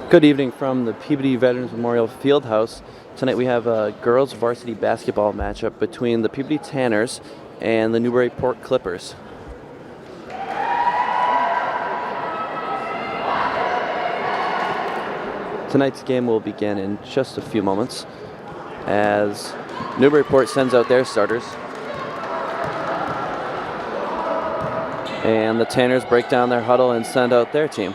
Good evening from the Peabody Veterans Memorial Fieldhouse. Tonight we have a girls varsity basketball matchup between the Peabody Tanners and the Newburyport Clippers. Tonight's game will begin in just a few moments as Newburyport sends out their starters. And the Tanners break down their huddle and send out their team.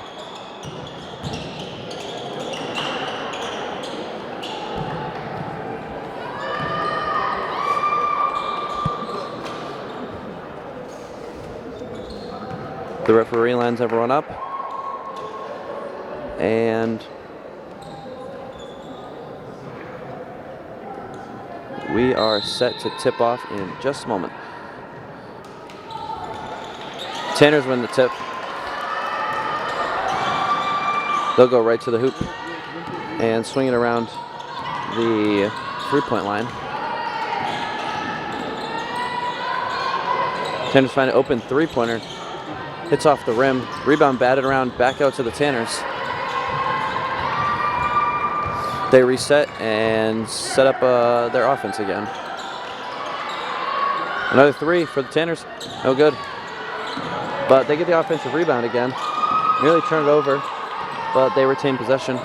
The referee lines everyone up, and we are set to tip off in just a moment. Tanners win the tip. They'll go right to the hoop and swing it around the three-point line. Tanners find an open three-pointer. Hits off the rim, rebound batted around, back out to the Tanners. They reset and set up their offense again. Another three for the Tanners, no good. But they get the offensive rebound again. Nearly turn it over, but they retain possession.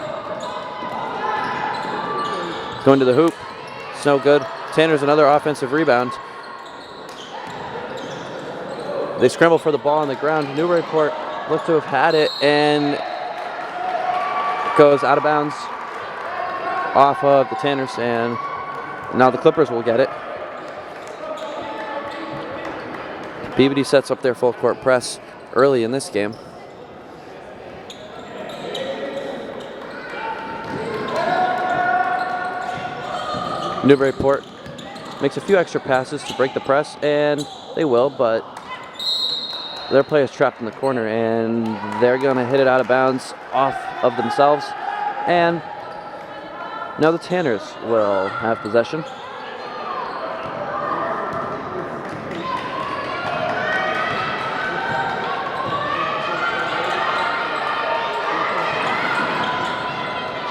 Going to the hoop, it's no good. Tanners another offensive rebound. They scramble for the ball on the ground. Newburyport look to have had it and goes out of bounds off of the Tanners, and now the Clippers will get it. Peabody sets up their full court press early in this game. Newburyport makes a few extra passes to break the press, and they will, but their player's trapped in the corner, and they're going to hit it out of bounds off of themselves. And now the Tanners will have possession.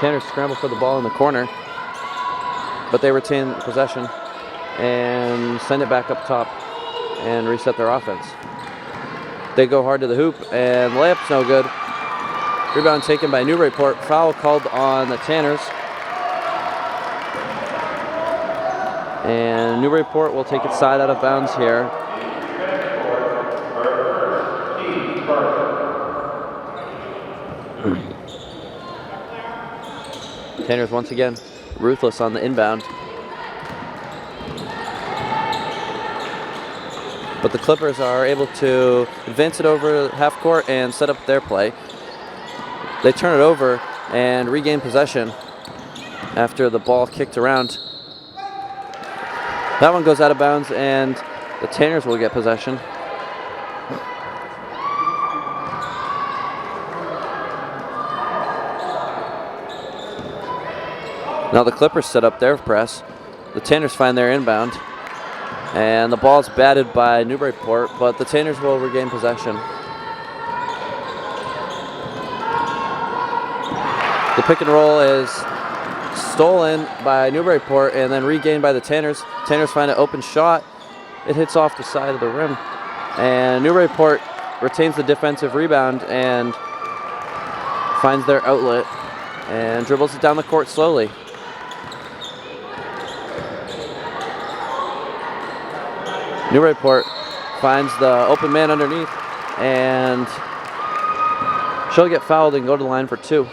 Tanners scramble for the ball in the corner, but they retain possession and send it back up top and reset their offense. They go hard to the hoop, and layup's no good. Rebound taken by Newburyport. Foul called on the Tanners. And Newburyport will take its side out of bounds here. Tanners once again ruthless on the inbound. But the Clippers are able to advance it over half court and set up their play. They turn it over and regain possession after the ball kicked around. That one goes out of bounds, and the Tanners will get possession. Now the Clippers set up their press. The Tanners find their inbound. And the ball's batted by Newburyport, but the Tanners will regain possession. The pick and roll is stolen by Newburyport and then regained by the Tanners. Tanners find an open shot. It hits off the side of the rim. And Newburyport retains the defensive rebound and finds their outlet and dribbles it down the court slowly. Newburyport finds the open man underneath, and she'll get fouled and go to the line for two.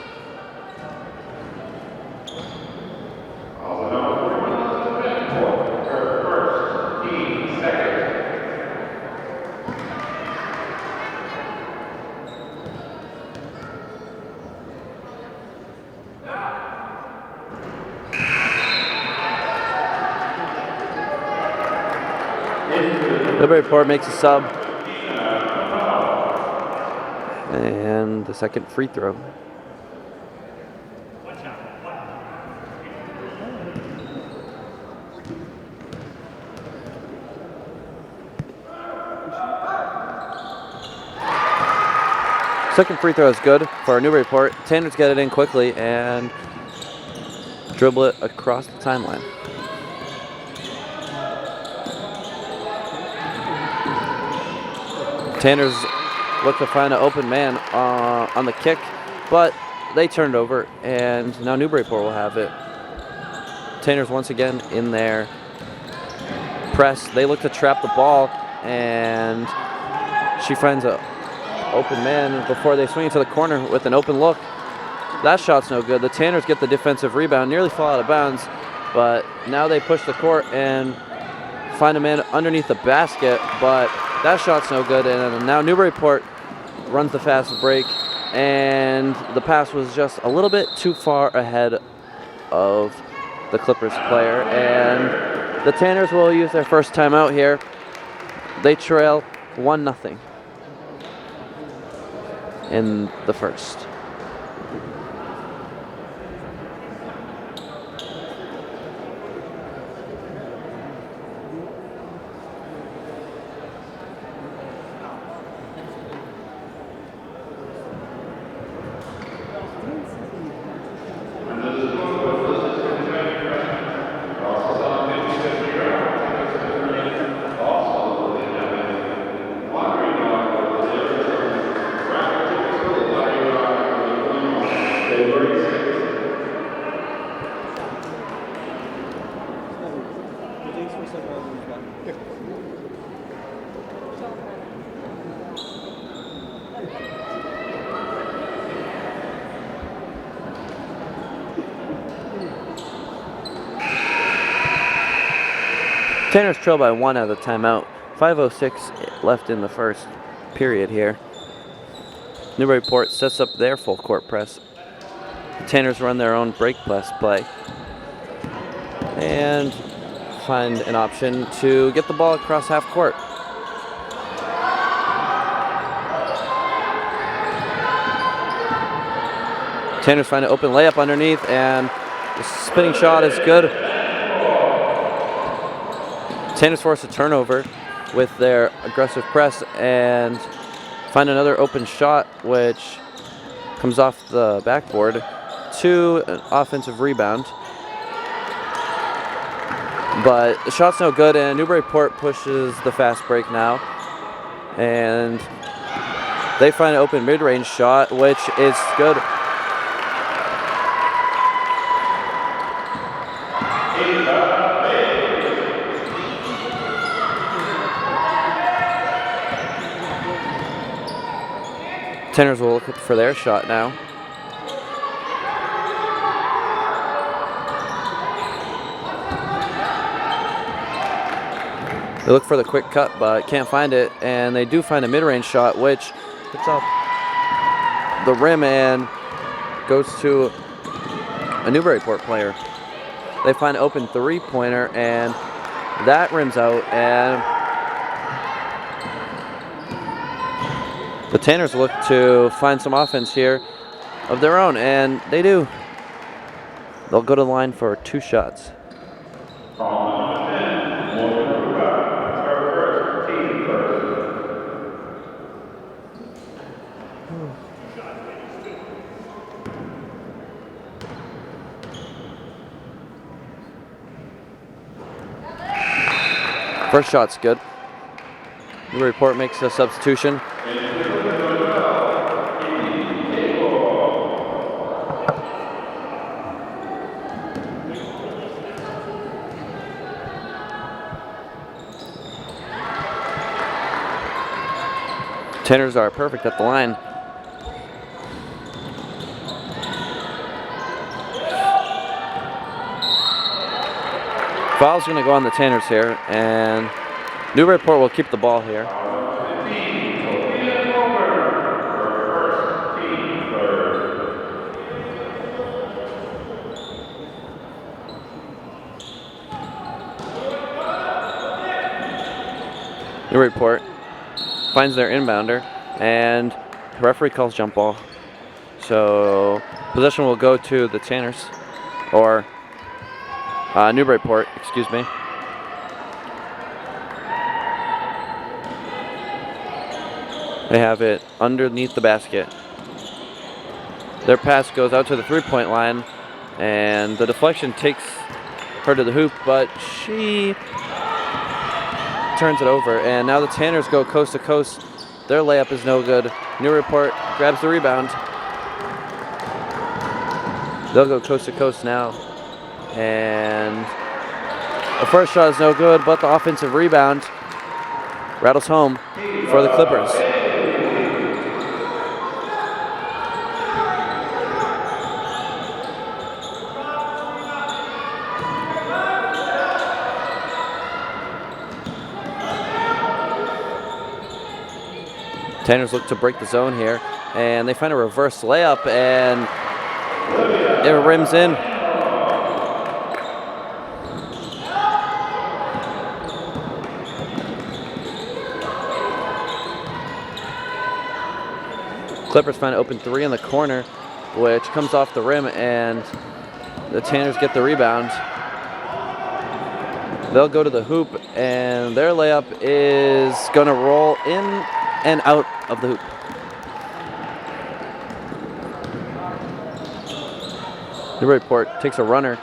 Newburyport makes a sub. And the second free throw. Second free throw is good for Newburyport. Tanners get it in quickly and dribble it across the timeline. Tanners look to find an open man on the kick, but they turned over, and now Newburyport will have it. Tanners once again in their press. They look to trap the ball, and she finds an open man before they swing it to the corner with an open look. That shot's no good. The Tanners get the defensive rebound, nearly fall out of bounds, but now they push the court and find a man underneath the basket, but that shot's no good, and now Newburyport runs the fast break, and the pass was just a little bit too far ahead of the Clippers player, and the Tanners will use their first timeout here. They trail 1-0 in the first. Tanners trail by 1 out of the timeout. 5:06 left in the first period here. Newburyport sets up their full court press. The Tanners run their own break press play and find an option to get the ball across half court. Tanners find an open layup underneath, and the spinning shot is good. Tanners force a turnover with their aggressive press and find another open shot, which comes off the backboard to an offensive rebound. But the shot's no good, and Newburyport pushes the fast break now. And they find an open mid-range shot, which is good. Tanners will look for their shot now. They look for the quick cut, but can't find it, and they do find a mid-range shot, which hits off the rim and goes to a Newburyport player. They find an open three-pointer, and that rims out, and the Tanners look to find some offense here of their own, and they do. They'll go to the line for 2 shots. First shot's good. Newburyport makes a substitution. Tanners are perfect at the line. Foul's going to go on the Tanners here, and Newburyport will keep the ball here. Newburyport finds their inbounder, and the referee calls jump ball. So possession will go to the Tanners, or Newburyport, excuse me. They have it underneath the basket. Their pass goes out to the three-point line, and the deflection takes her to the hoop, but she turns it over. And now the Tanners go coast to coast. Their layup is no good. Newburyport grabs the rebound. They'll go coast to coast now. And the first shot is no good, but the offensive rebound rattles home for the Clippers. Tanners look to break the zone here, and they find a reverse layup, and it rims in. Clippers find an open three in the corner, which comes off the rim, and the Tanners get the rebound. They'll go to the hoop, and their layup is going to roll in and out of the hoop. Newburyport takes a runner,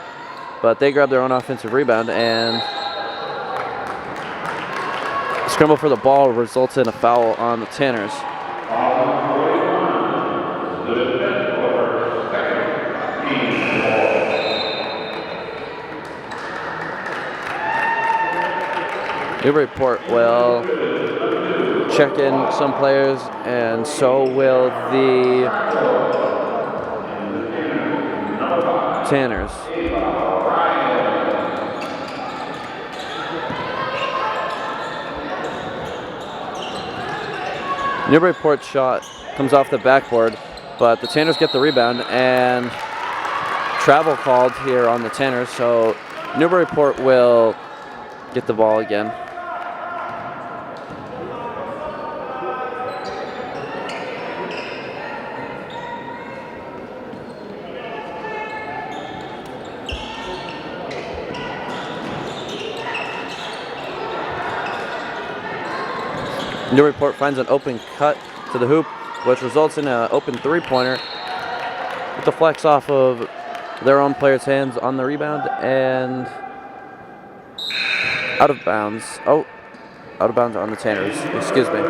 but they grab their own offensive rebound, and the scramble for the ball results in a foul on the Tanners. Newburyport will check in some players, and so will the Tanners. Newburyport's shot comes off the backboard, but the Tanners get the rebound, and travel called here on the Tanners, so Newburyport will get the ball again. Newburyport finds an open cut to the hoop, which results in an open three-pointer. It deflects off of their own player's hands on the rebound and out of bounds. Oh, out of bounds on the Tanners. Excuse me.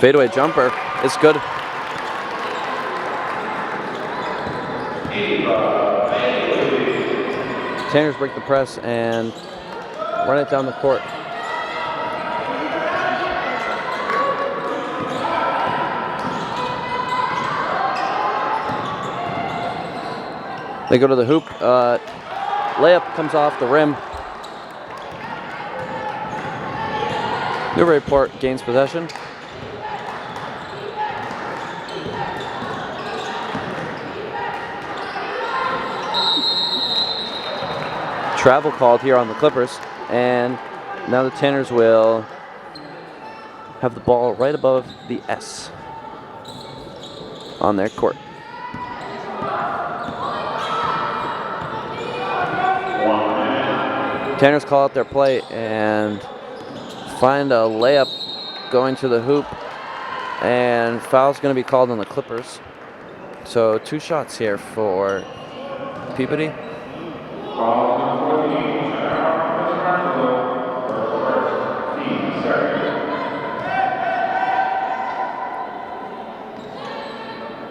Fadeaway jumper is good. Tanners break the press and run it down the court. They go to the hoop. Layup comes off the rim. Newburyport gains possession. Travel called here on the Clippers, and now the Tanners will have the ball right above the S on their court. Tanners call out their play and find a layup going to the hoop, and foul's going to be called on the Clippers. So 2 shots here for Peabody.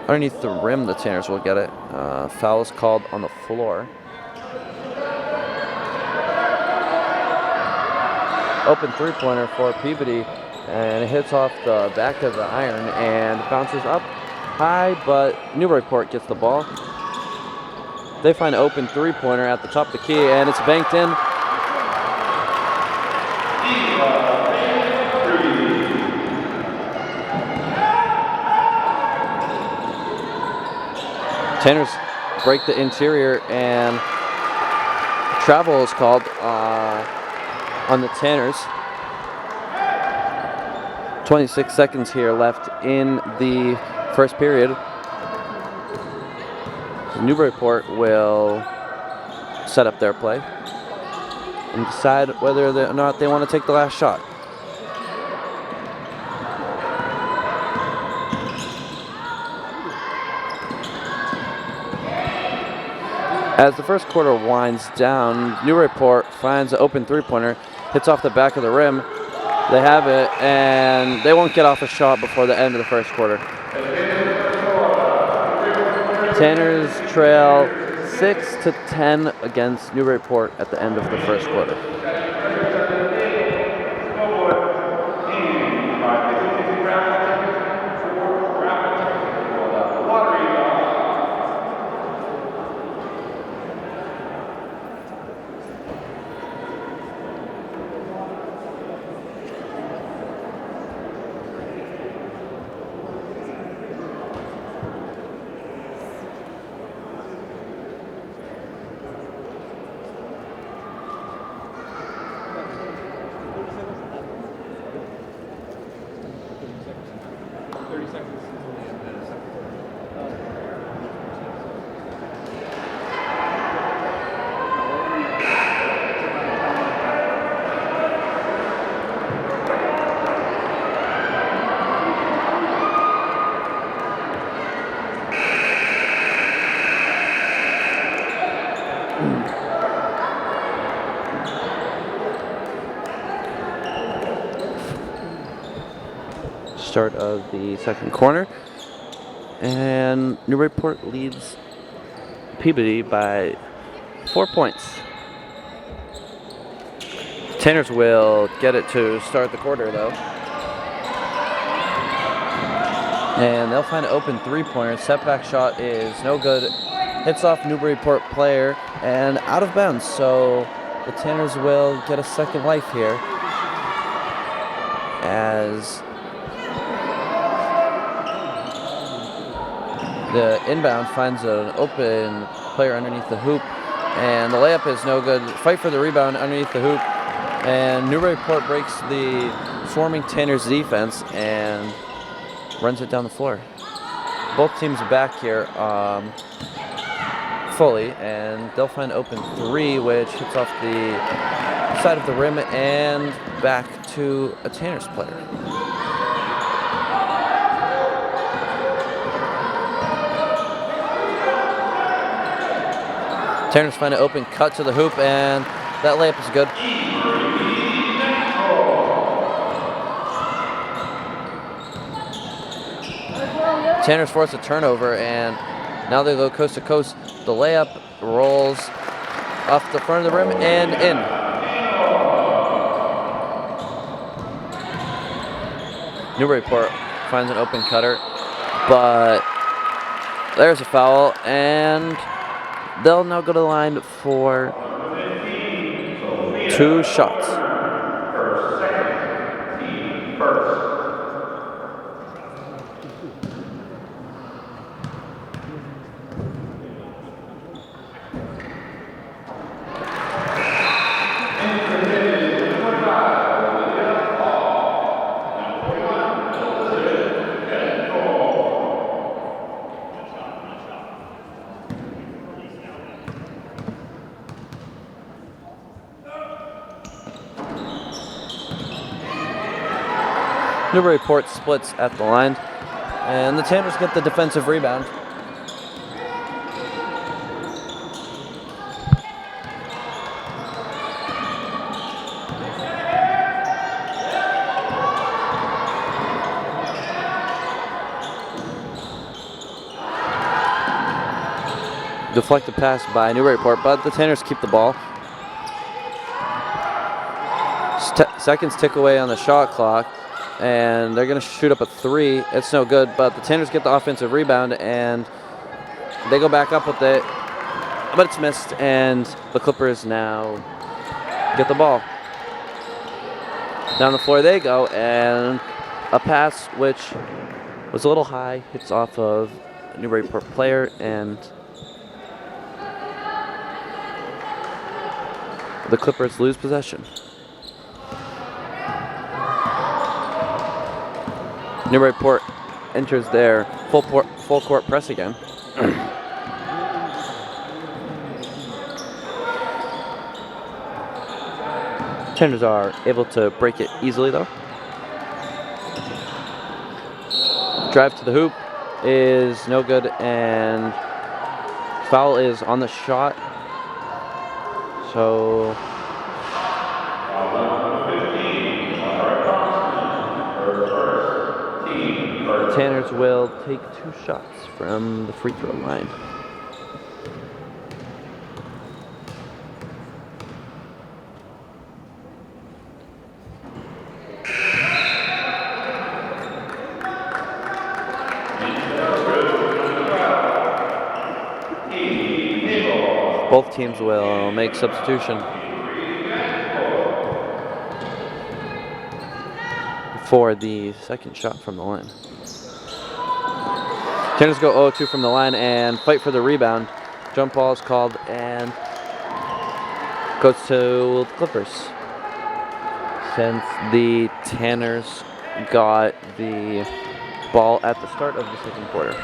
Underneath the rim, the Tanners will get it. Foul is called on the floor. Open three-pointer for Peabody, and it hits off the back of the iron and bounces up high, but Newburyport gets the ball. They find an open three-pointer at the top of the key, and it's banked in. Tanners break the interior, and travel is called on the Tanners. 26 seconds here left in the first period. Newburyport will set up their play and decide whether or not they want to take the last shot. As the first quarter winds down, Newburyport finds an open three-pointer, hits off the back of the rim. They have it, and they won't get off a shot before the end of the first quarter. Tanners trail 6-10 against Newburyport at the end of the first quarter. Start of the second quarter, and Newburyport leads Peabody by 4 points. Tanners will get it to start the quarter though, and they'll find an open three-pointer. Setback shot is no good, hits off Newburyport player and out of bounds, so the Tanners will get a second life here as the inbound finds an open player underneath the hoop, and the layup is no good. Fight for the rebound underneath the hoop, and Newburyport breaks the swarming Tanners defense and runs it down the floor. Both teams are back here fully, and they'll find open three, which hits off the side of the rim and back to a Tanners player. Tanners find an open cut to the hoop, and that layup is good. Tanners force a turnover, and now they go coast to coast. The layup rolls off the front of the rim and in. Newburyport finds an open cutter, but there's a foul, and they'll now go to the line for 2 shots. Newburyport splits at the line, and the Tanners get the defensive rebound. Deflected pass by Newburyport, but the Tanners keep the ball. Seconds tick away on the shot clock, and they're going to shoot up a 3. It's no good, but the Tanners get the offensive rebound, and they go back up with it, but it's missed, and the Clippers now get the ball. Down the floor they go, and a pass which was a little high, hits off of a Newburyport player, and the Clippers lose possession. Newburyport enters their full court press again. Tanners are able to break it easily though. Drive to the hoop is no good, and foul is on the shot. So Tanners will take 2 shots from the free throw line. Both teams will make substitution for the second shot from the line. Tanners go 0-2 from the line and fight for the rebound. Jump ball is called and goes to the Clippers. Since the Tanners got the ball at the start of the second quarter.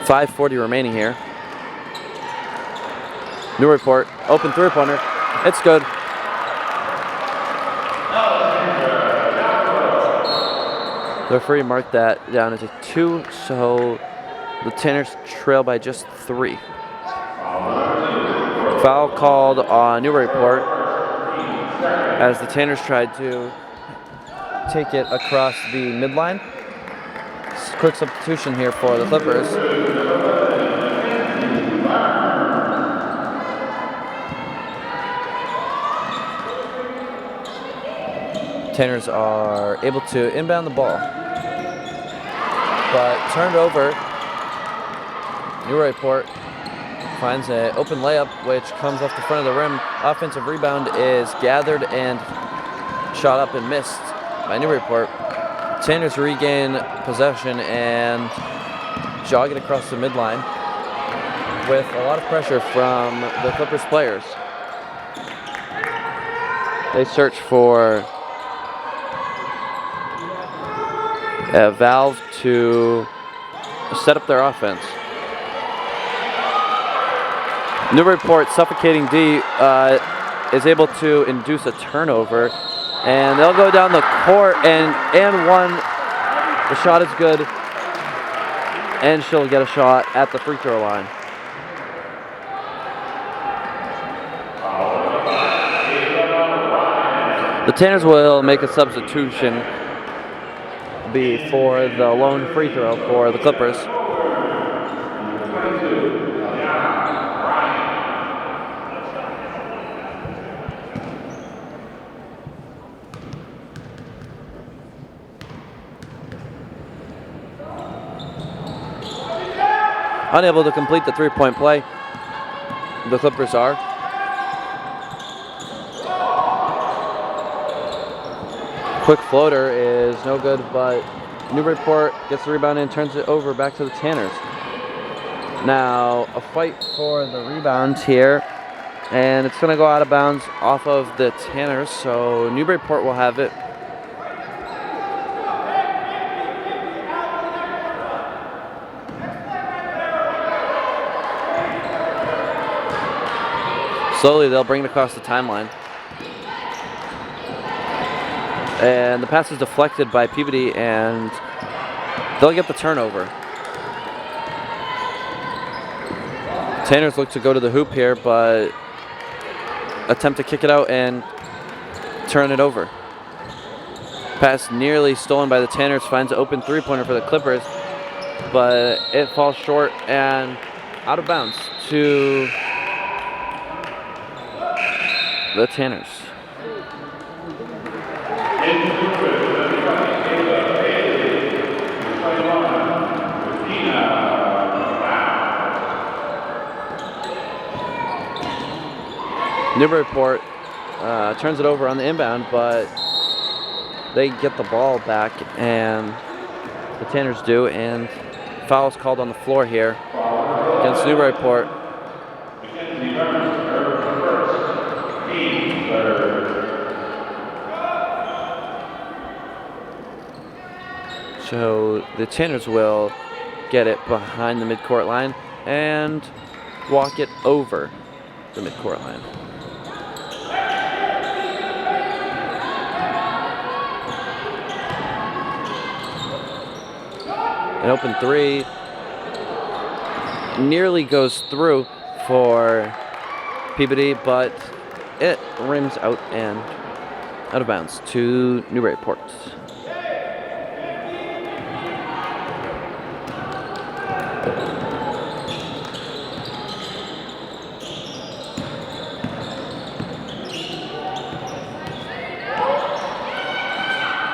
5:40 remaining here. Newburyport, open three-pointer. It's good. The referee marked that down as a 2, so the Tanners trail by just 3. Foul called on Newburyport as the Tanners tried to take it across the midline. Quick substitution here for the Clippers. Tanners are able to inbound the ball, but turned over. Newburyport finds an open layup, which comes off the front of the rim. Offensive rebound is gathered and shot up and missed by Newburyport. Tanners regain possession and jog it across the midline with a lot of pressure from the Clippers players. They search for a valve to set up their offense. Newburyport, suffocating D, is able to induce a turnover, and they'll go down the court and one. The shot is good, and she'll get a shot at the free throw line. The Tanners will make a substitution before the lone free throw for the Clippers. Unable to complete the three-point play, the Clippers are. Quick floater is no good, but Newburyport gets the rebound and turns it over back to the Tanners. Now a fight for the rebound here, and it's going to go out of bounds off of the Tanners, so Newburyport will have it. Slowly they'll bring it across the timeline. And the pass is deflected by Peabody, and they'll get the turnover. Tanners look to go to the hoop here, but attempt to kick it out and turn it over. Pass nearly stolen by the Tanners, finds an open three-pointer for the Clippers, but it falls short and out of bounds to the Tanners. Newburyport turns it over on the inbound, but they get the ball back, and the Tanners do, and foul is called on the floor here against Newburyport. So the Tanners will get it behind the midcourt line and walk it over the midcourt line. An open three nearly goes through for Peabody, but it rims out and out of bounds to Newburyport.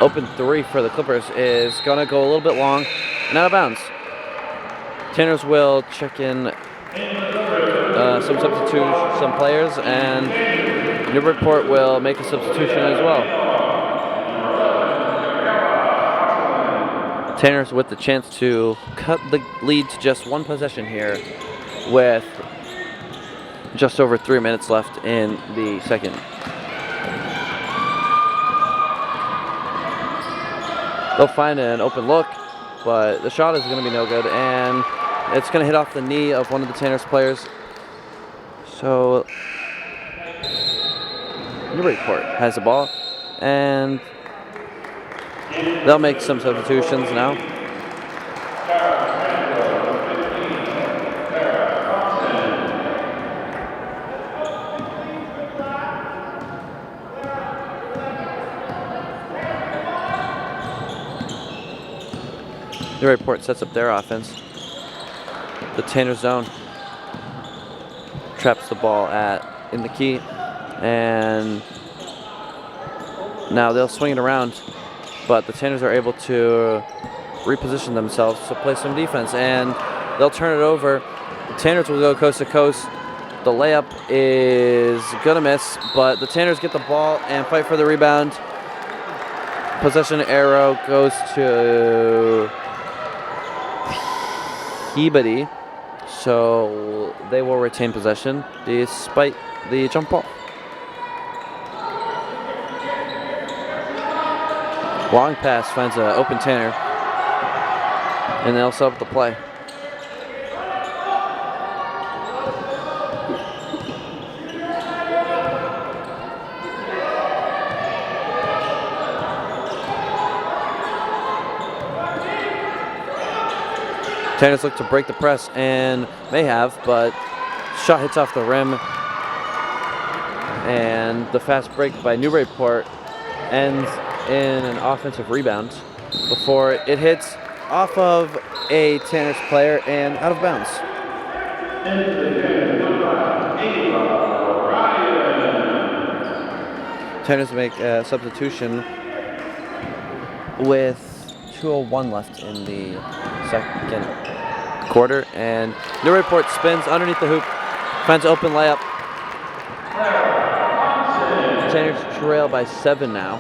Open three for the Clippers is going to go a little bit long and out of bounds. Tanners will check in some substitutes, some players, and Newburyport will make a substitution as well. Tanners with the chance to cut the lead to just one possession here with just over 3 minutes left in the second. They'll find an open look, but the shot is going to be no good, and it's going to hit off the knee of one of the Tanners players. So Newburyport has the ball, and they'll make some substitutions now. Newburyport sets up their offense. The Tanner zone traps the ball in the key, and now they'll swing it around, but the Tanners are able to reposition themselves to play some defense, and they'll turn it over. The Tanners will go coast to coast. The layup is gonna miss, but the Tanners get the ball and fight for the rebound. Possession arrow goes to Peabody, so they will retain possession despite the jump ball. Long pass finds an open Tanner, and they'll set up the play. Tanners look to break the press, and may have, but shot hits off the rim, and the fast break by Newburyport ends in an offensive rebound before it hits off of a Tanners player and out of bounds. Tanners make a substitution with 2:01 left in the second quarter, and Newburyport spins underneath the hoop, finds open layup. Tanners trail by 7 now.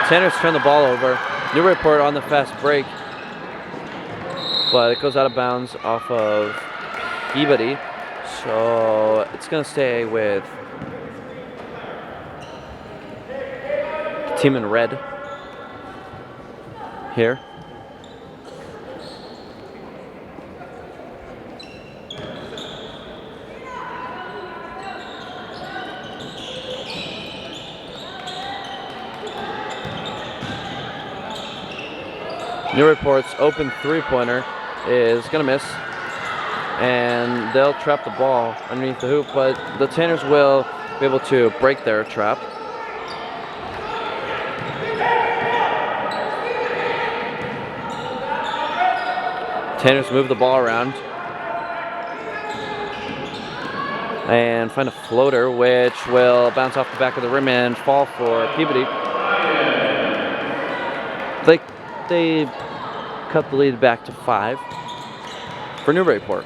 Tanners turn the ball over. Newburyport on the fast break, but it goes out of bounds off of Peabody. So it's going to stay with the team in red here. Newburyport's open three-pointer is going to miss, and they'll trap the ball underneath the hoop, but the Tanners will be able to break their trap. Tanners move the ball around and find a floater, which will bounce off the back of the rim and fall for Peabody. They cut the lead back to 5 for Newburyport.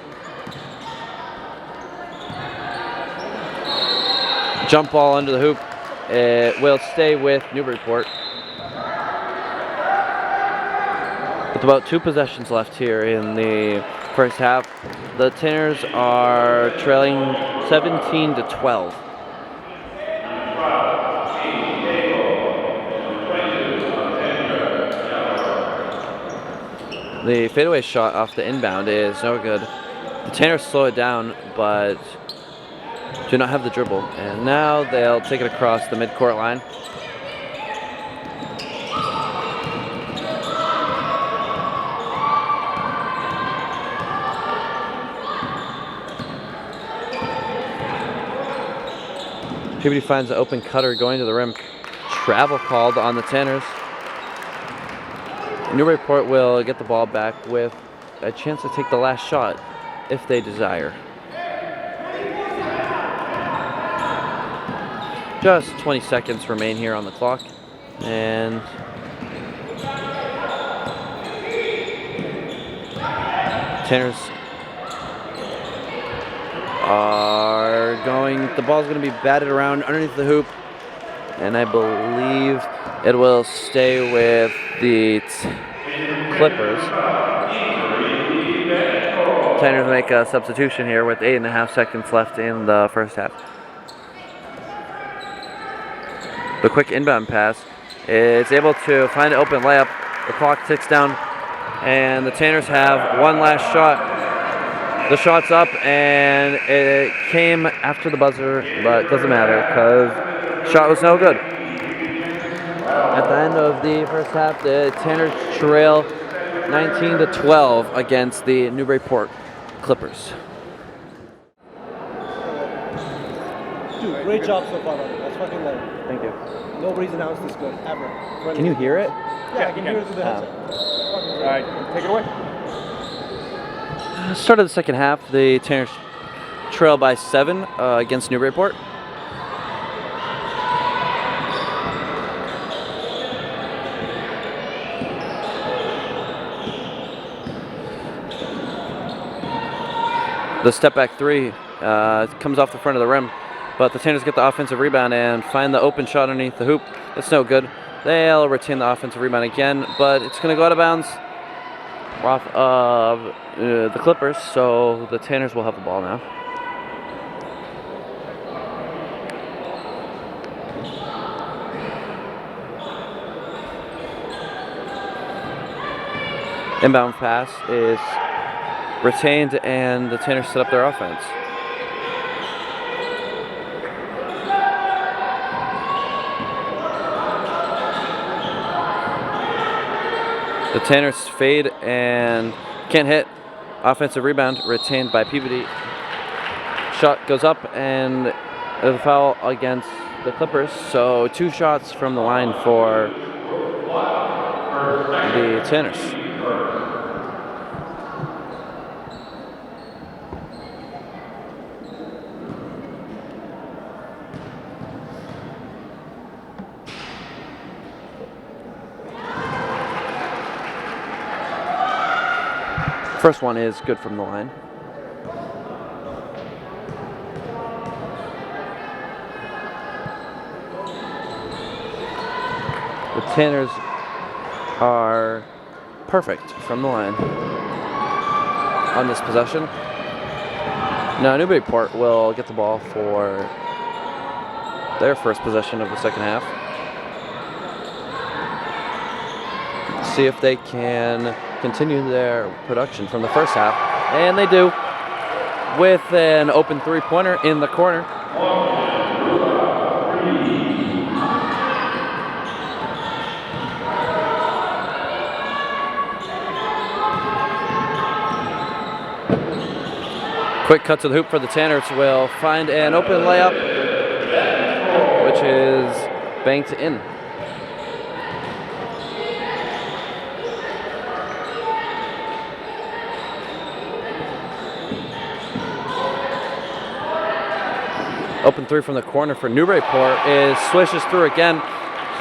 Jump ball under the hoop. It will stay with Newburyport. With about 2 possessions left here in the first half, the Tanners are trailing 17-12. The fadeaway shot off the inbound is no good. The Tanners slow it down, but do not have the dribble. And now they'll take it across the midcourt line. Peabody finds an open cutter going to the rim. Travel called on the Tanners. Newburyport will get the ball back with a chance to take the last shot if they desire. Just 20 seconds remain here on the clock. And Tanners are going, the ball's going to be batted around underneath the hoop, and I believe it will stay with the Clippers. Tanners make a substitution here with 8.5 seconds left in the first half. The quick inbound pass is able to find an open layup. The clock ticks down, and the Tanners have one last shot. The shot's up, and it came after the buzzer, but it doesn't matter because shot was no good. At the end of the first half, the Tanners trail 19-12 against the Newburyport Clippers. Dude, great job so far, buddy. That's fucking late. Thank you. Nobody's announced this good, ever. Can you hear it? Yeah, I can hear it through the headset. All right, take it away. Start of the second half, the Tanners trail by 7 against Newburyport. The step back three comes off the front of the rim, but the Tanners get the offensive rebound and find the open shot underneath the hoop. It's no good. They'll retain the offensive rebound again, but it's going to go out of bounds off of the Clippers, so the Tanners will have the ball now. Inbound pass is retained, and the Tanners set up their offense. The Tanners fade and can't hit. Offensive rebound retained by Peabody. Shot goes up, and a foul against the Clippers. So 2 shots from the line for the Tanners. First one is good from the line. The Tanners are perfect from the line on this possession. Now Newburyport will get the ball for their first possession of the second half. See if they can continue their production from the first half, and they do, with an open three-pointer in the corner. Quick cut to the hoop for the Tanners. Will find an open layup, which is banked in. Open three from the corner for Newburyport is swishes through again.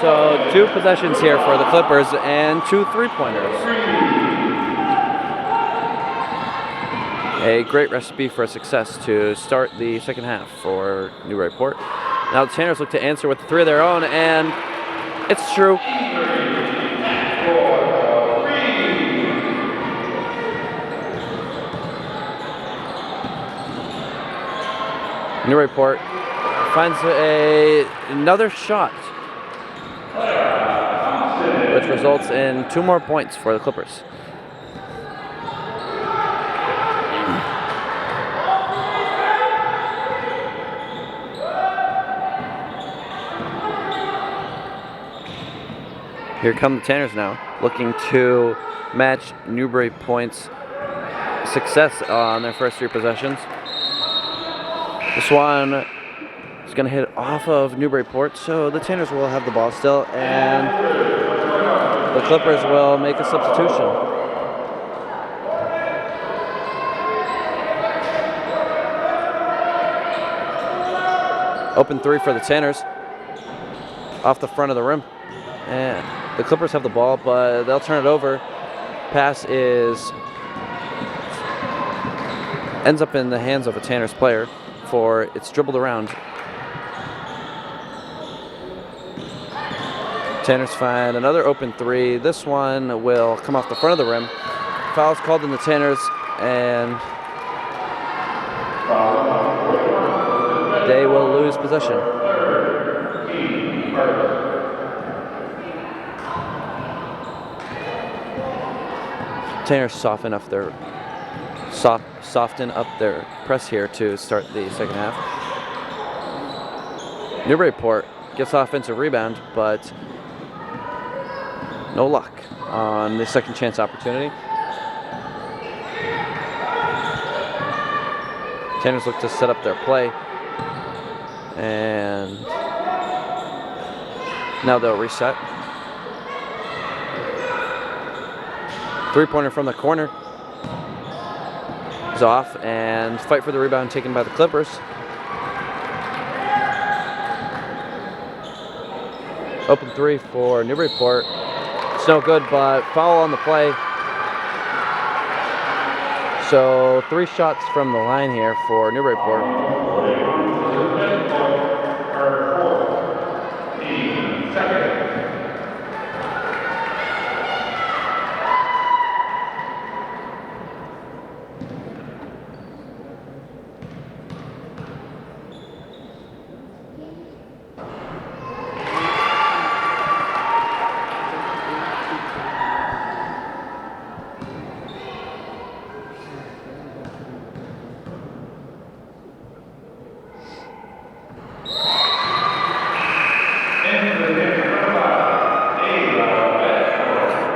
So 2 possessions here for the Clippers and 2 three-pointers. A great recipe for success to start the second half for Newburyport. Now the Tanners look to answer with 3 of their own, and it's true. Newburyport finds another shot, which results in 2 more points for the Clippers. Here come the Tanners now, looking to match Newburyport's success on their first 3 possessions. This one is going to hit off of Newburyport, so the Tanners will have the ball still, and the Clippers will make a substitution. Open 3 for the Tanners, off the front of the rim. And the Clippers have the ball, but they'll turn it over. Pass ends up in the hands of a Tanners player, for it's dribbled around. Tanners find another open 3. This one will come off the front of the rim. Foul's called in the Tanners, and they will lose possession. Tanners soften up their press here to start the second half. Newburyport gets offensive rebound, but no luck on the second chance opportunity. Tanners look to set up their play, and now they'll reset. 3-pointer from the corner is off, and fight for the rebound taken by the Clippers. Open 3 for Newburyport. It's no good, but foul on the play. So 3 shots from the line here for Newburyport.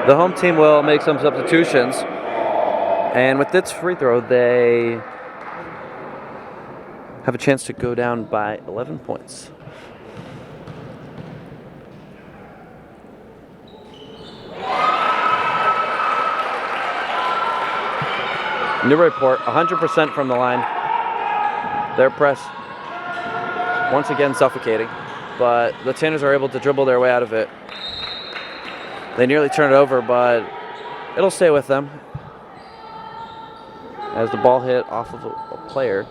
The home team will make some substitutions, and with this free throw, they have a chance to go down by 11 points. Newburyport, 100% from the line. Their press, once again, suffocating, but the Tanners are able to dribble their way out of it. They nearly turn it over, but it'll stay with them as the ball hit off of a player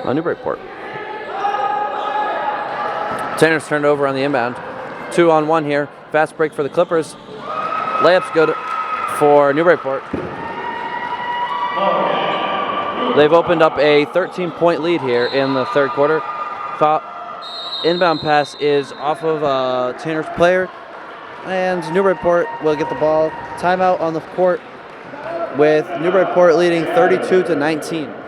on Newburyport. Tanners turned over on the inbound. 2-on-1 here. Fast break for the Clippers. Layup's good for Newburyport. They've opened up a 13-point lead here in the third quarter. Inbound pass is off of a Tanner's player, and Newburyport will get the ball. Timeout on the court, with Newburyport leading 32-19.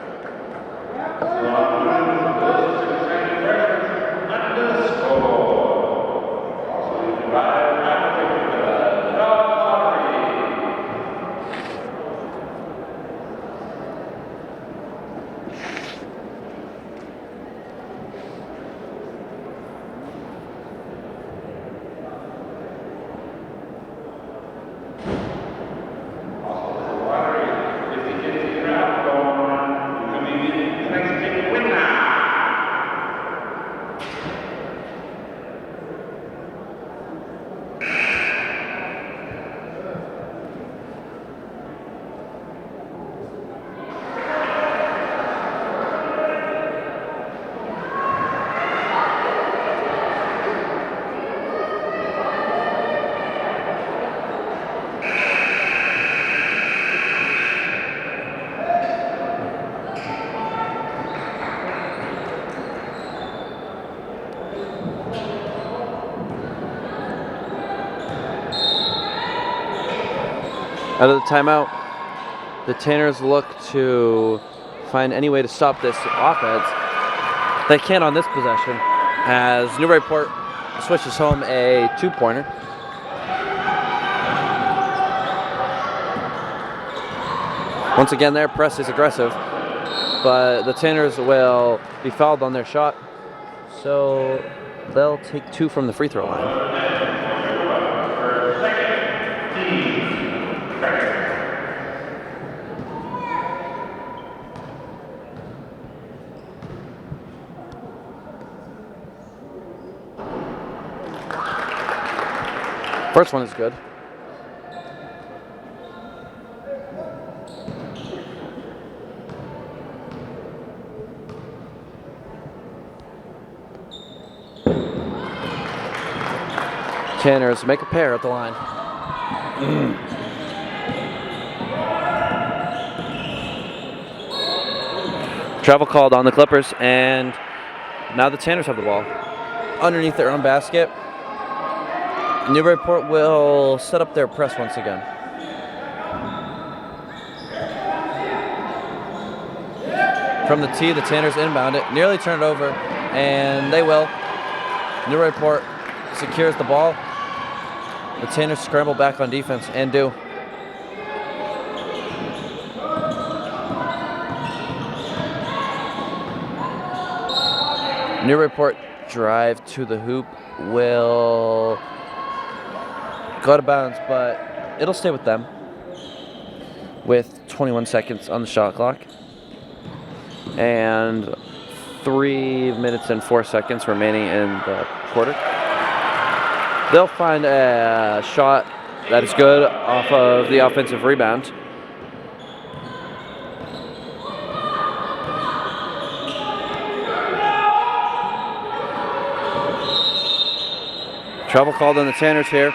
Out of the timeout, the Tanners look to find any way to stop this offense. They can't on this possession, as Newburyport switches home a 2-pointer. Once again, their press is aggressive, but the Tanners will be fouled on their shot, so they'll take 2 from the free throw line. First one is good. Tanners make a pair at the line. Travel called on the Clippers, and now the Tanners have the ball underneath their own basket. Newburyport will set up their press once again. From the tee, the Tanners inbound it, nearly turn it over, and they will. Newburyport secures the ball. The Tanners scramble back on defense and do. Newburyport drive to the hoop will go out of bounds, but it'll stay with them with 21 seconds on the shot clock and 3 minutes and 4 seconds remaining in the quarter. They'll find a shot that is good off of the offensive rebound. Travel called on the Tanners here,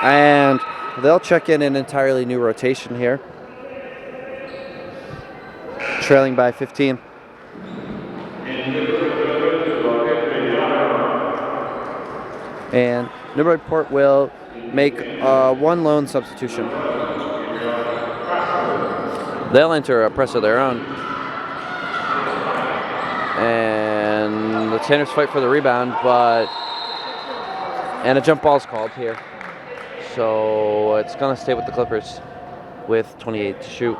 and they'll check in an entirely new rotation here, trailing by 15. And Newburyport will make one lone substitution. They'll enter a press of their own, and the Tanners fight for the rebound, and a jump ball is called here. So it's going to stay with the Clippers with 28 to shoot.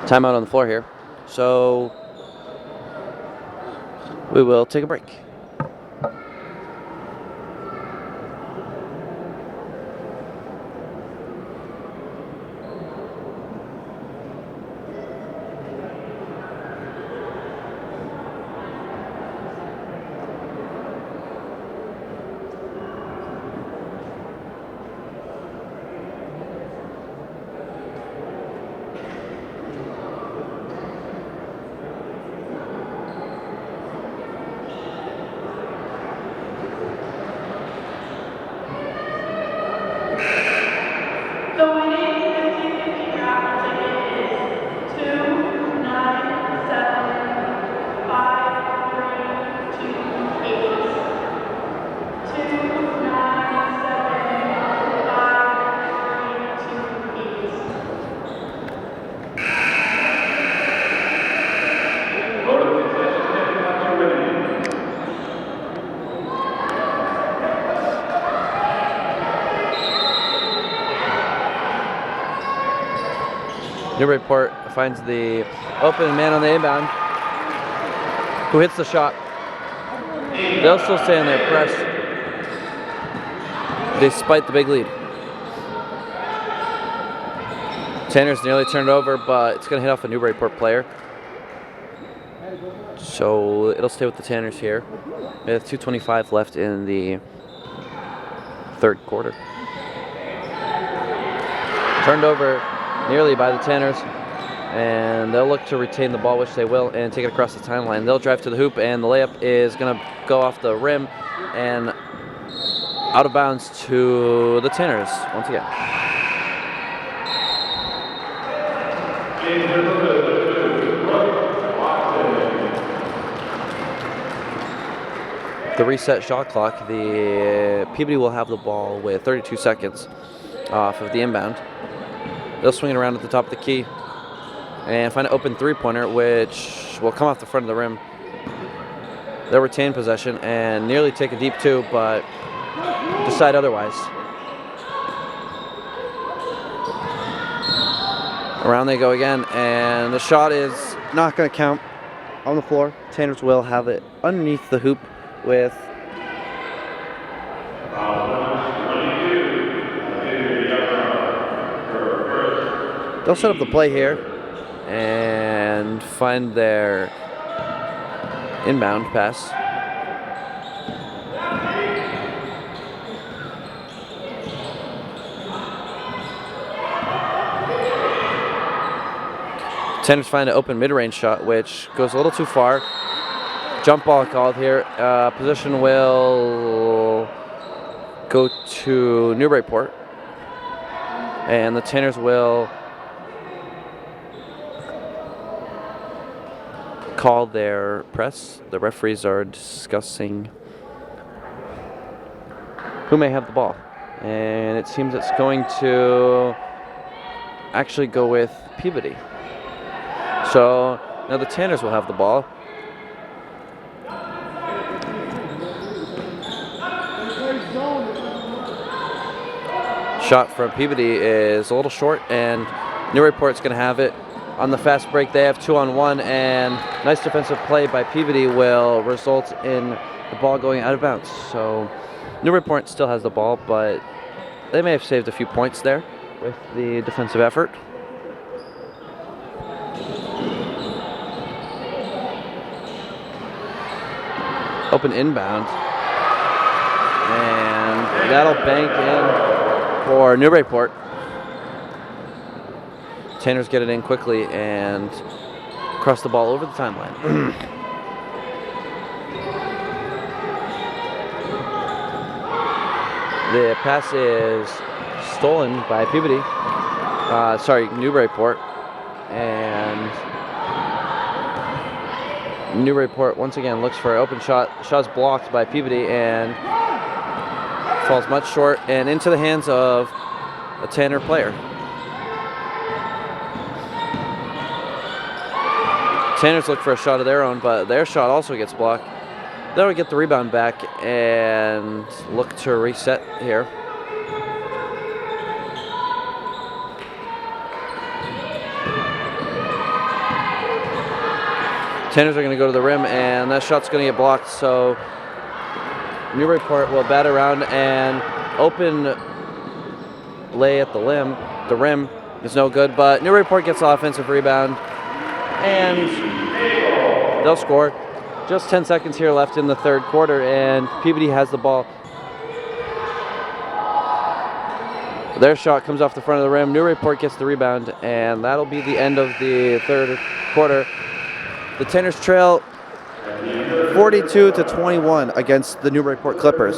Timeout on the floor here. So we will take a break. Newburyport finds the open man on the inbound, who hits the shot. They'll still stay in their press despite the big lead. Tanners nearly turned it over, but it's going to hit off a Newburyport player. So it'll stay with the Tanners here. We have 2:25 left in the third quarter. Turned over nearly by the Tanners, and they'll look to retain the ball, which they will, and take it across the timeline. They'll drive to the hoop, and the layup is going to go off the rim and out of bounds to the Tanners once again. The reset shot clock, the Peabody will have the ball with 32 seconds off of the inbound. They'll swing it around at the top of the key and find an open three-pointer, which will come off the front of the rim. They'll retain possession and nearly take a deep two, but decide otherwise. Around they go again, and the shot is not going to count on the floor. Tanners will have it underneath the hoop with they'll set up the play here and find their inbound pass. Tanners find an open mid-range shot, which goes a little too far. Jump ball called here. Position will go to Newburyport. And the Tanners will call their press. The referees are discussing who may have the ball. And it seems it's going to actually go with Peabody. So now the Tanners will have the ball. Shot from Peabody is a little short, and Newburyport's going to have it on the fast break. They have 2-on-1, and nice defensive play by Peabody will result in the ball going out of bounds. So Newburyport still has the ball, but they may have saved a few points there with the defensive effort. Open inbound, and that'll bank in for Newburyport. Tanners get it in quickly and cross the ball over the timeline. The pass is stolen by Peabody, Newburyport, and Newburyport once again looks for an open shot. Shot's blocked by Peabody and falls much short and into the hands of a Tanner player. Tanners look for a shot of their own, but their shot also gets blocked. They'll get the rebound back and look to reset here. Tanners are going to go to the rim, and that shot's going to get blocked, so Newburyport will bat around and open lay at the rim. The rim is no good, but Newburyport gets the offensive rebound, and they'll score. Just 10 seconds here left in the third quarter, and Peabody has the ball. Their shot comes off the front of the rim. Newburyport gets the rebound, and that'll be the end of the third quarter. The Tanners trail 42-21 against the Newburyport Clippers.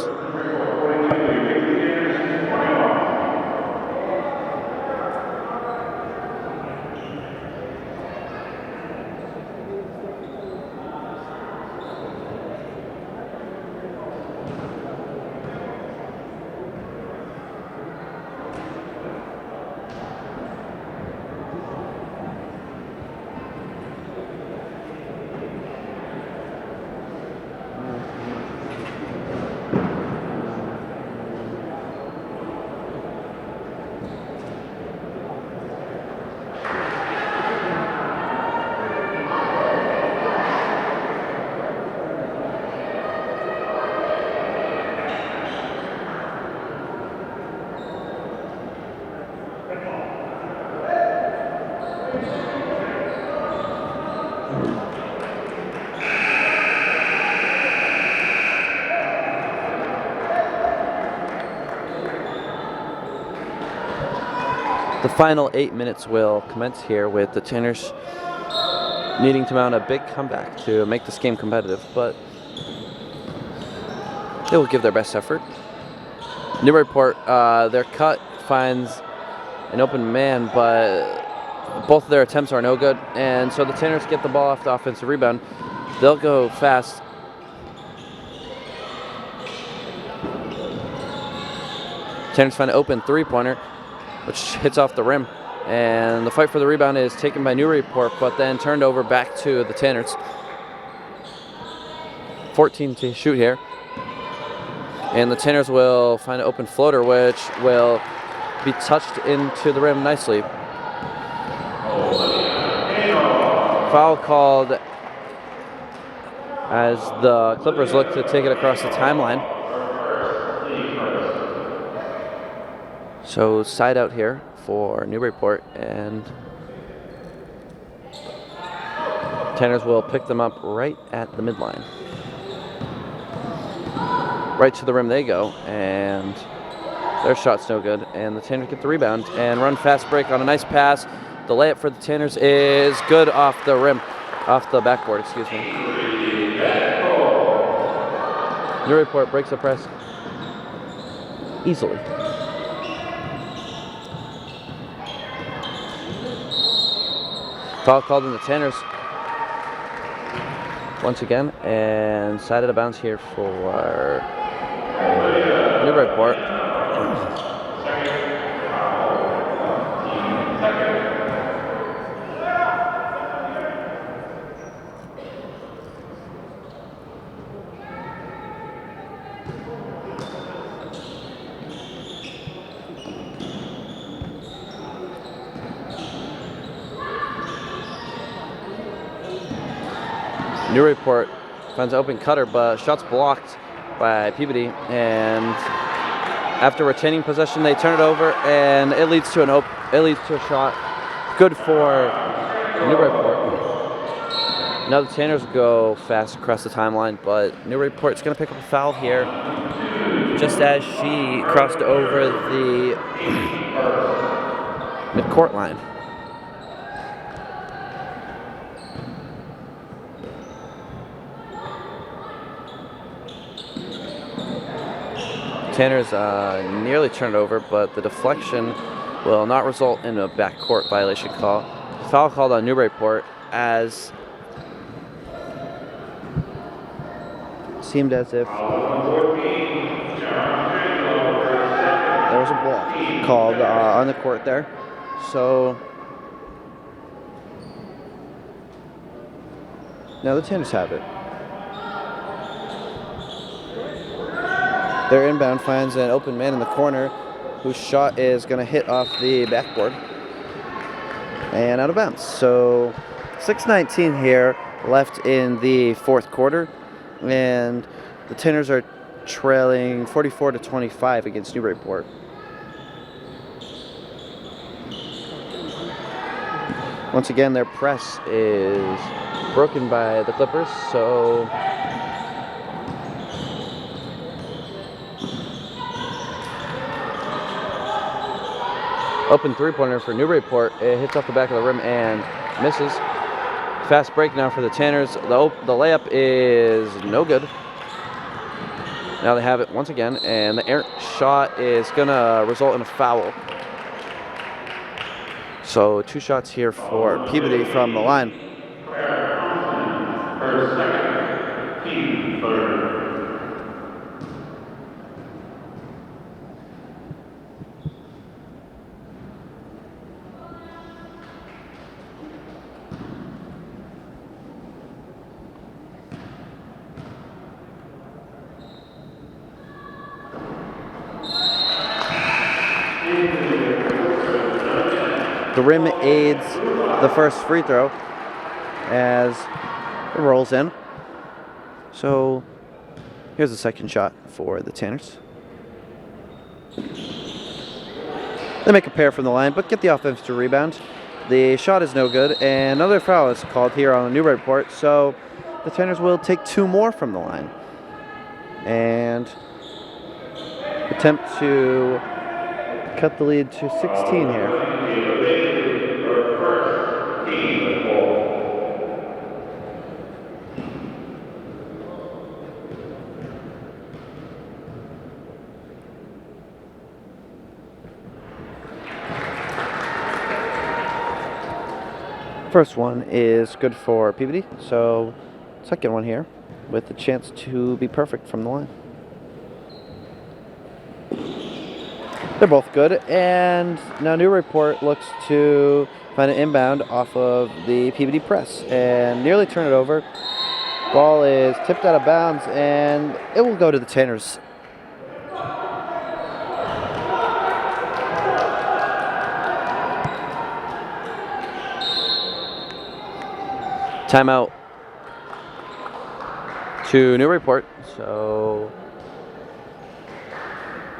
The final 8 minutes will commence here with the Tanners needing to mount a big comeback to make this game competitive, but they will give their best effort. Newburyport, their cut finds an open man, but both of their attempts are no good, and so the Tanners get the ball off the offensive rebound. They'll go fast. Tanners find an open three-pointer, which hits off the rim, and the fight for the rebound is taken by Newburyport, but then turned over back to the Tanners. 14 to shoot here. And the Tanners will find an open floater, which will be touched into the rim nicely. Foul called as the Clippers look to take it across the timeline. So side out here for Newburyport, and Tanners will pick them up right at the midline. Right to the rim they go, and their shot's no good, and the Tanners get the rebound and run fast break on a nice pass. The layup for the Tanners is good off the rim, off the backboard, excuse me. Newburyport breaks the press easily. Foul called in the Tanners once again, and side out of bounds here for Newburyport. Newburyport finds an open cutter, but shot's blocked by Peabody, and after retaining possession, they turn it over, and it leads to a shot. Good for Newburyport. Now the Tanners go fast across the timeline, but Newburyport's going to pick up a foul here, just as she crossed over the midcourt line. Tanners nearly turned it over, but the deflection will not result in a backcourt violation call. Foul called on Newburyport, as it seemed as if there was a block called on the court there. So now the Tanners have it. Their inbound finds an open man in the corner whose shot is going to hit off the backboard and out of bounds. So 6:19 here left in the fourth quarter, and the Tanners are trailing 44-25 against Newburyport. Once again, their press is broken by the Clippers, so open three-pointer for Newburyport. It hits off the back of the rim and misses. Fast break now for the Tanners. The layup is no good. Now they have it once again, and the errant shot is going to result in a foul. So 2 shots here for Peabody from the line. The rim aids the first free throw as it rolls in. So here's the second shot for the Tanners. They make a pair from the line, but get the offensive rebound. The shot is no good, and another foul is called here on Newburyport, so the Tanners will take 2 more from the line and attempt to cut the lead to 16 here. First one is good for Peabody, so second one here with the chance to be perfect from the line. They're both good, and now Newburyport looks to find an inbound off of the Peabody press and nearly turn it over, Ball is tipped out of bounds, and it will go to the Tanners. Timeout to Newburyport, so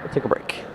we'll take a break.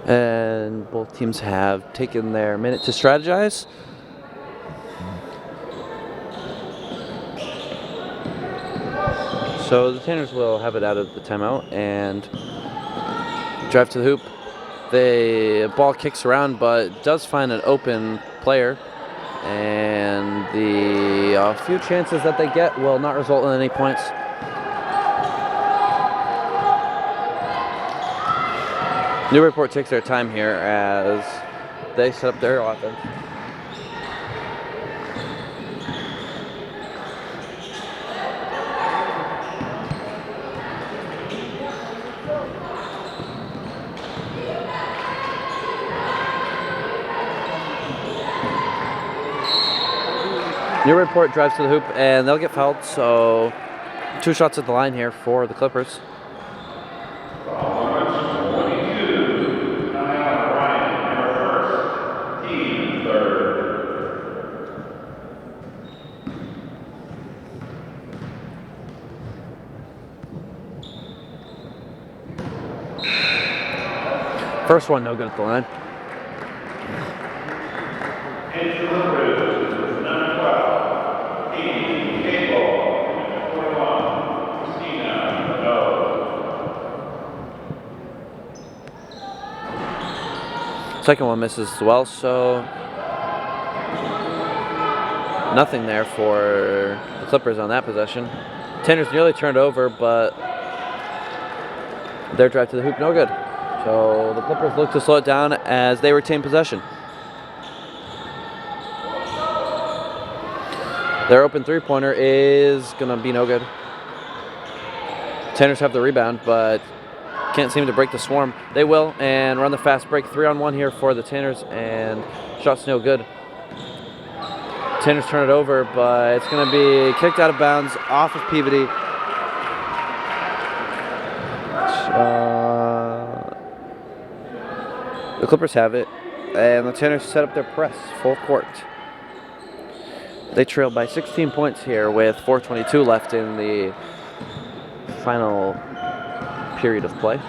And both teams have taken their minute to strategize. So the Tanners will have it out of the timeout and drive to the hoop. The ball kicks around, but does find an open player. And the few chances that they get will not result in any points. Newburyport takes their time here as they set up their offense. Newburyport drives to the hoop and they'll get fouled, so 2 shots at the line here for the Clippers. First one, no good at the line. Second one misses as well, so nothing there for the Clippers on that possession. Tanners nearly turned over, but their drive to the hoop, no good. So the Clippers look to slow it down as they retain possession. Their open three-pointer is going to be no good. Tanners have the rebound, but can't seem to break the swarm. They will, and run the fast break. 3-on-1 here for the Tanners, and shot's no good. Tanners turn it over, but it's going to be kicked out of bounds off of Peabody. The Clippers have it, and the Tanners set up their press full court. They trail by 16 points here with 4:22 left in the final period of play.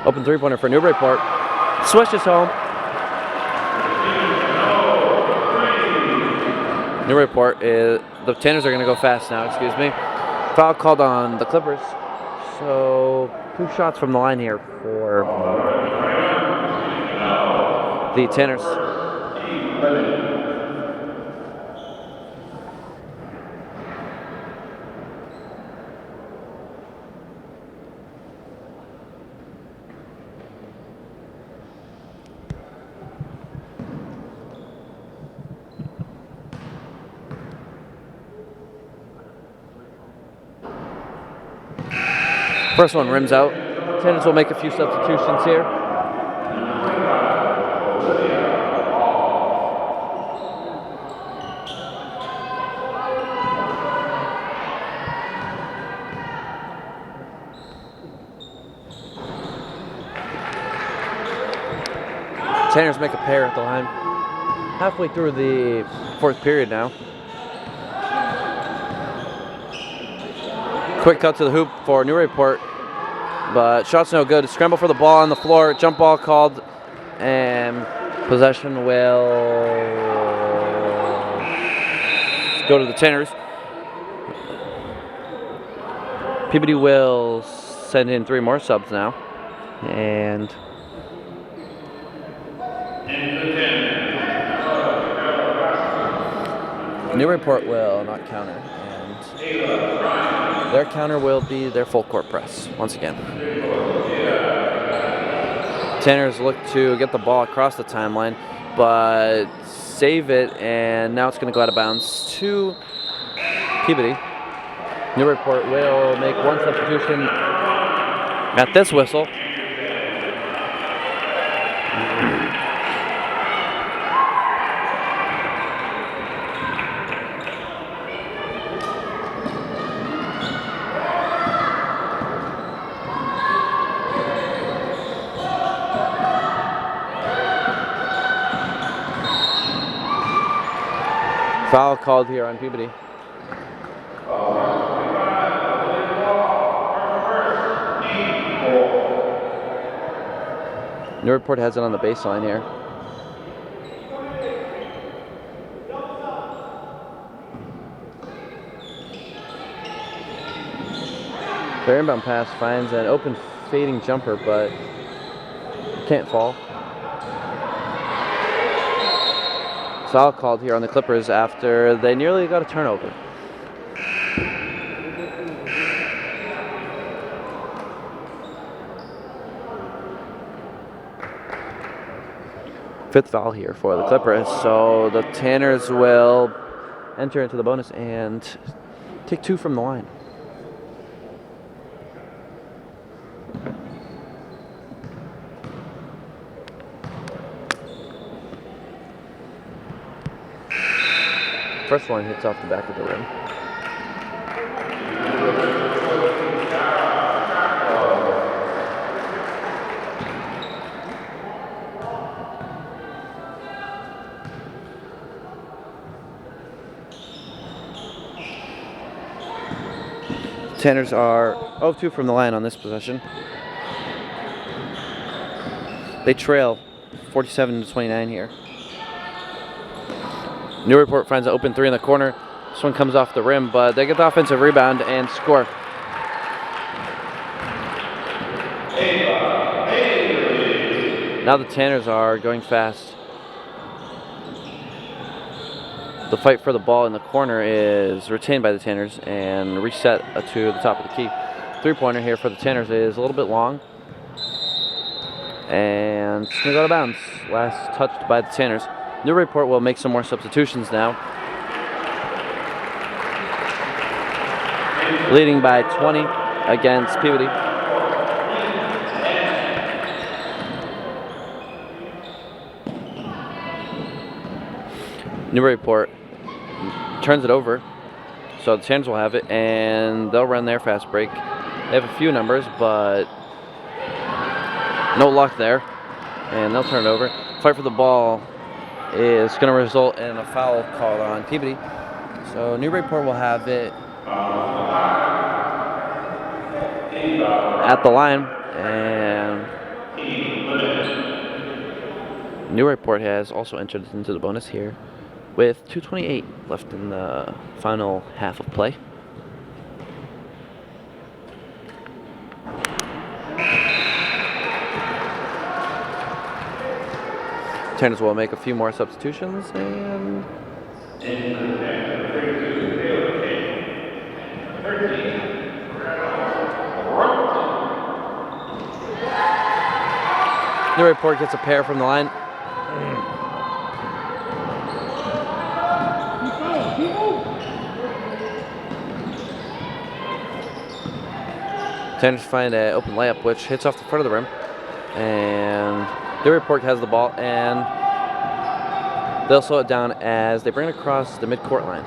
Open three-pointer for Newburyport. Swishes home. Newburyport the Tanners are going to go fast now, excuse me. Foul called on the Clippers. So 2 shots from the line here for the Tanners. First one rims out. Tanners will make a few substitutions here. Tanners make a pair at the line. halfway through the fourth period now. Quick cut to the hoop for Newburyport, but shot's no good. Scramble for the ball on the floor. Jump ball called, and possession will go to the Tanners. Peabody will send in 3 more subs now, and Newburyport will not counter, and their counter will be their full court press once again. Tanners look to get the ball across the timeline, but save it, and now it's going to go out of bounds to Peabody. Newburyport will make 1 substitution at this whistle. Foul called here on Peabody. Newburyport has it on the baseline here. Their inbound pass finds an open fading jumper, but can't fall. Foul called here on the Clippers after they nearly got a turnover. Fifth foul here for the Clippers, so the Tanners will enter into the bonus and take 2 from the line. First one hits off the back of the rim. Tanners are 0-2 from the line on this possession. They trail 47-29 here. Newburyport finds an open 3 in the corner. This one comes off the rim, but they get the offensive rebound and score. Now the Tanners are going fast. The fight for the ball in the corner is retained by the Tanners and reset to the top of the key. 3-pointer here for the Tanners is a little bit long. And it's going to go out of bounds. Last touched by the Tanners. Newburyport will make some more substitutions now. Leading by 20 against Peabody. Newburyport turns it over, so the Tanners will have it, and they'll run their fast break. They have a few numbers, but no luck there, and they'll turn it over. Fight for the ball is going to result in a foul called on Peabody, so Newburyport will have it at the line, and Newburyport has also entered into the bonus here with 2:28 left in the final half of play. Tanners will make a few more substitutions, and Newburyport gets a pair from the line. Tanners find an open layup, which hits off the front of the rim, and Newburyport has the ball, and they'll slow it down as they bring it across the midcourt line.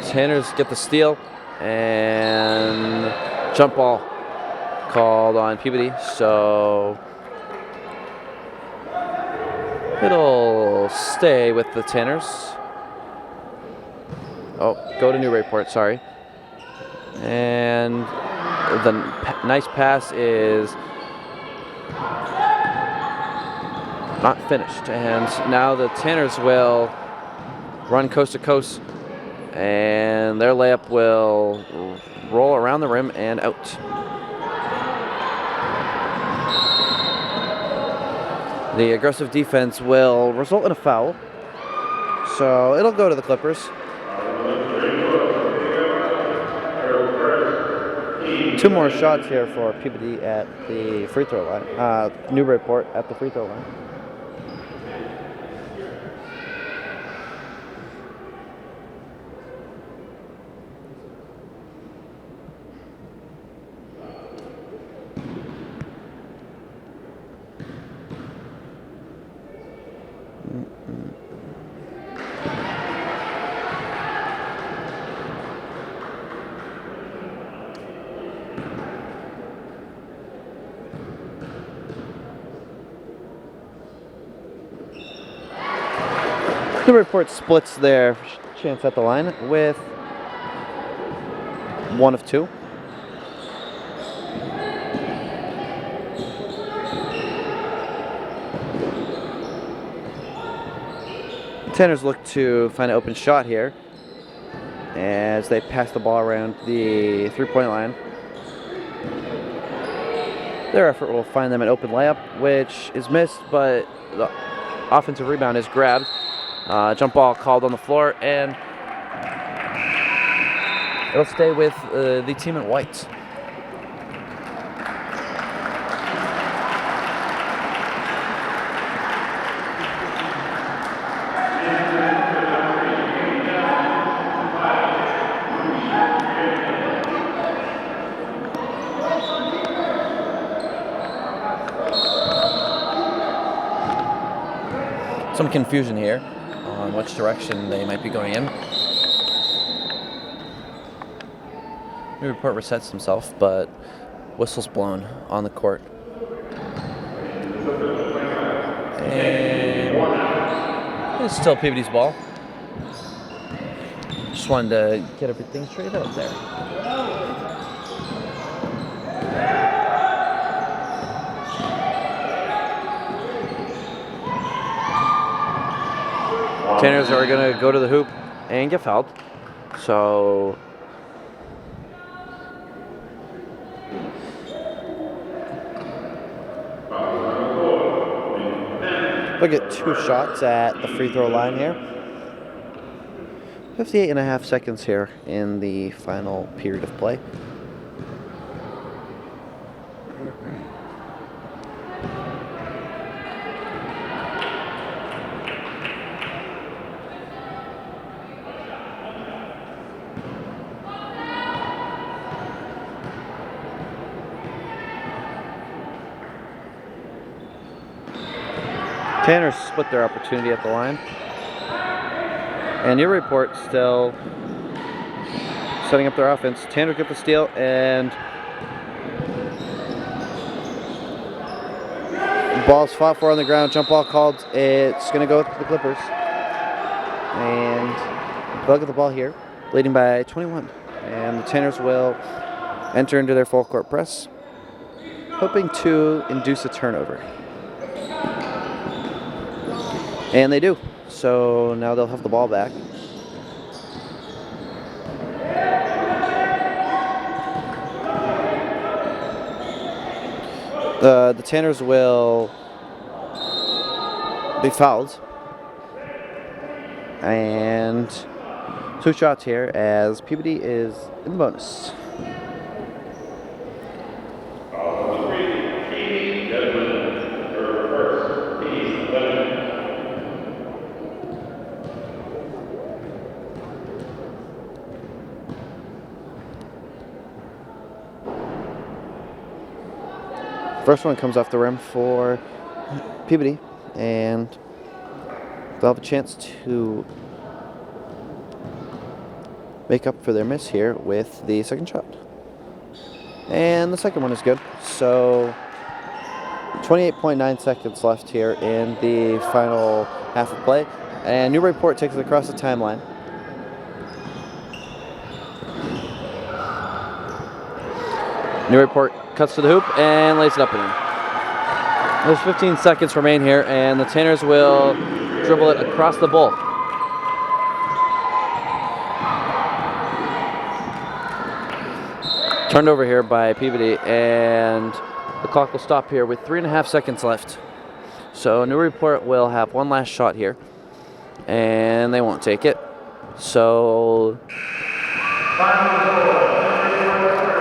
Tanners get the steal, and jump ball called on Peabody, so It'll stay with the Tanners. Oh, go to Newburyport, sorry. And the nice pass is not finished. And now the Tanners will run coast to coast, and their layup will roll around the rim and out. The aggressive defense will result in a foul, so it'll go to the Clippers. Two more shots here for Peabody at the free throw line. Newburyport at the free throw line. Newburyport splits their chance at the line with 1 of 2. Tanners look to find an open shot here as they pass the ball around the three-point line. Their effort will find them an open layup, which is missed, but the offensive rebound is grabbed. Jump ball called on the floor, and it'll stay with the team in white. Some confusion here on which direction they might be going in. Newburyport resets himself, but whistle's blown on the court. And it's still Peabody's ball. Just wanted to get everything straight out there. Tanners are going to go to the hoop and get fouled. So we'll get 2 shots at the free throw line here. 58.5 seconds here in the final period of play. Tanners split their opportunity at the line. And Newburyport still setting up their offense. Tanners get the steal, and the ball's fought for on the ground. Jump ball called. It's going to go to the Clippers. And they'll get the ball here, leading by 21. And the Tanners will enter into their full court press, hoping to induce a turnover. And they do. So now they'll have the ball back. The Tanners will be fouled. And 2 shots here as Peabody is in the bonus. First one comes off the rim for Peabody, and they'll have a chance to make up for their miss here with the second shot. And the second one is good. So 28.9 seconds left here in the final half of play, and Newburyport takes it across the timeline. Newburyport cuts to the hoop and lays it up and in. There's 15 seconds remain here, and the Tanners will dribble it across the bowl. Turned over here by Peabody, and the clock will stop here with 3.5 seconds left. So Newburyport will have one last shot here, and they won't take it. So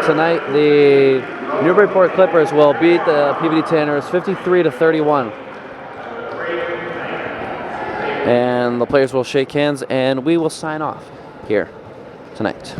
tonight, the Newburyport Clippers will beat the Peabody Tanners 53-31. And the players will shake hands, and we will sign off here tonight.